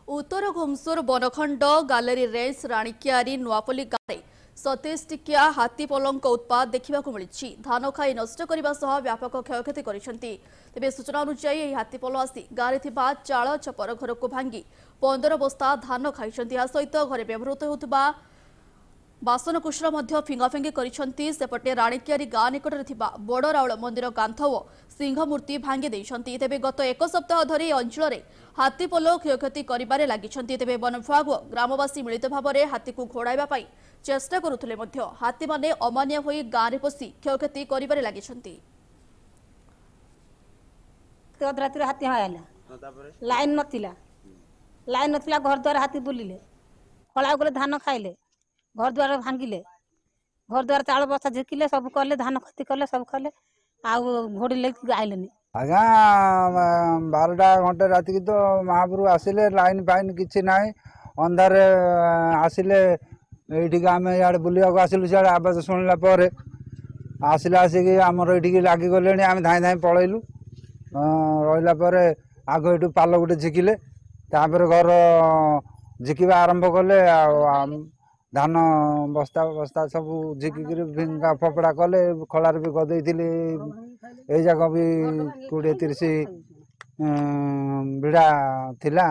उत्तर घुमसुर बनखंड गालेरी range राणिकियारी नुआपल्ली गाँव में 27 टिकिया हाथीपलंक उत्पाद देखा मिली धान खाई नष्ट करने व्यापक क्षयक्षति करते तेज सूचना अनुसार यह हाथीपल आसी गाँव में चाल छपर घर को भांगी 15 बस्ता धान खाई सहित घरे व्यवहृत होता बासनकुशर फिंगाफिंगी करछंती सेपटे राणिकियारी गाँ निकट बड़ राउल मंदिर कांथ और सिंहमूर्ति भांगी देइछंती तेबे गत एक सप्ताह धरी अंचल हाथीपल क्षयक्षति करिबारे लागिछंती तेबे वन विभाग और ग्रामवासी मिलित भाव में हाथी को घोड़ाइबा पई चेष्टा करुथले मध्य हाथी माने अमान्य होई गाँ रे पसी क्षयक्षति करिबारे लागिछंती। राति हाथी आइला लाइन नथिला घर द्वार हाथी बुलिले खला गले धान खाइले घर द्वार भांगिले घर द्वार चाल बस्ता झिकिले सब कले धान क्षति कले सब कले घोड़ी लेके आइलेनी आज्ञा 12टा घंटे राति की तो महाप्रभु आसिले लाइन फाइन किसी ना अंधार आसिले ये आम इे बुला आसिलु सियाड़े आवाज शुणिला आसिले आसिक आमर ये लगिगले आम धाई धाई पलैलु रहा आग ये पाल गोटे झिकिले घर झिकिवा आरंभ कले धान बस्ता बस्ता सब झिकी भिंगा फपड़ा कले खलार भी गदे ये जाक भी 20-30 बिड़ा थिला।